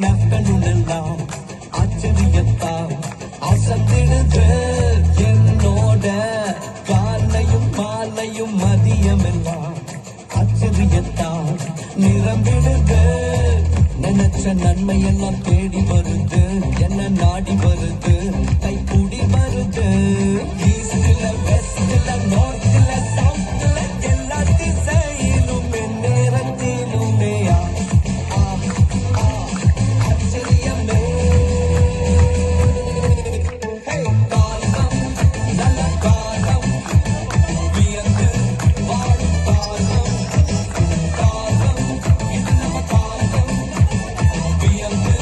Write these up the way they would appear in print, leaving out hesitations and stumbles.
நாட்களும் எல்லாம் ஆச்சரியத்தால் அசந்திடுது என்னோட காலையும் மாலையும் மதியம் எல்லாம் ஆச்சரியத்தால் நிரம்பிடுது நினைச்ச நன்மையெல்லாம் தேடி வருது என்ன நாடி வருது கைக்கூடி வருது ஈஸ்ட்ல வெஸ்ட்ல நார்த்ல சவுத்ல எல்லா திசையிலும் நேரத்திலுமே ஆச்சரியமே காலம் நல்ல காலம் வியந்து வாழும் காலம் காலம் இது நம்ம காலம் வியந்து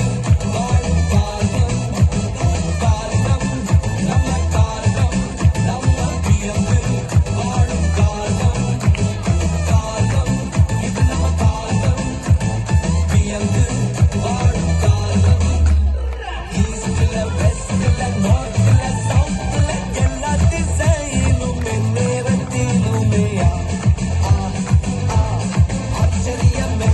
வாழும் காலம் காலம் நம்ம காலம் நம்ம வியந்து வாழும் காலம் காலம் இது நம்ம காலம் வியந்து வாழும் காலம் ஈஸ்ட்ல வெஸ்ட்ல நார்த்ல சவுத்ல எல்லா திசையிலும் நேரத்திலுமே ஆச்சரியமே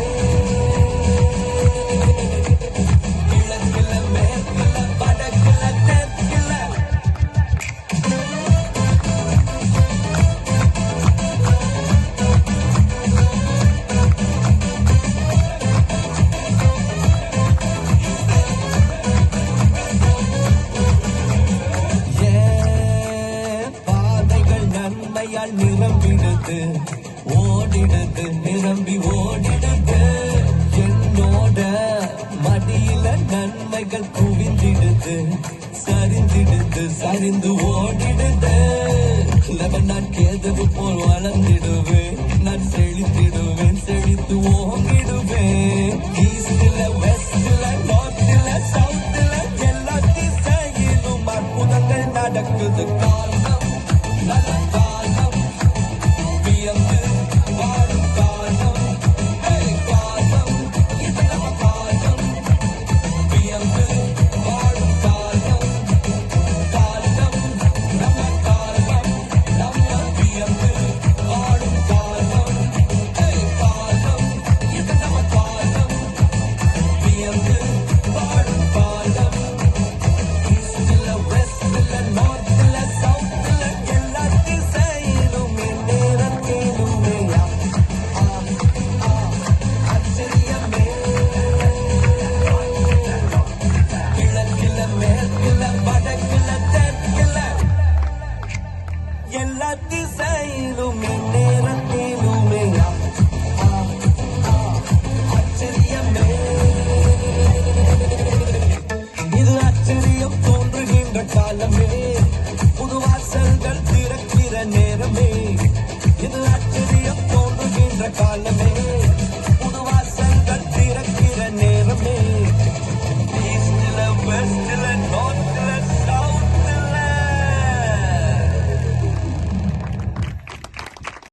கிழக்குல மேற்குல வடக்குல தெற்குல பாதைகள் நன்மையால் நிரம்பிடுது ஓடிடுது நிரம்பி ஓடிடுது என்னோட மடியில நன்மைகள் குவிந்திடுது சரிந்திடுது சரிந்து ஓடிடுது நான் கேதவு போல் வளர்ந்திடுவேன் நான் செழித்திடுவேன் செழித்து ஓங்கிடுவேன் ஈஸ்ட்ல வெஸ்ட்ல நார்த்ல சவுத்ல எல்லா திசையிலும் அற்புதங்கள் நடக்குது காலம் நல்ல காலம் வியந்து வாழும் காலம் காலம் இது நம்ம காலம் வியந்து வாழும் காலம் காலம் நம்ம காலம் நம்ம வியந்து வாழும் காலம் காலம் இது நம்ம காலம் வியந்து வாழும் காலம் ஈஸ்ட்ல வெஸ்ட்ல நார்த்ல சவுத்ல எல்லா திசையிலும் நேரத்திலுமே ஆச்சரியமே கிழக்குல மேற்குல வடக்குல தெற்குல எல்லா திசையிலும் நேரத்திலுமே ஆச்சரியமே இது ஆச்சரியம் தோன்றுகின்ற காலமே புது வாசல்கள் திறக்கிற நேரமே இது ஆச்சரியம் தோன்றுகின்ற காலமே புது வாசல்கள் திறக்கிற நேரமே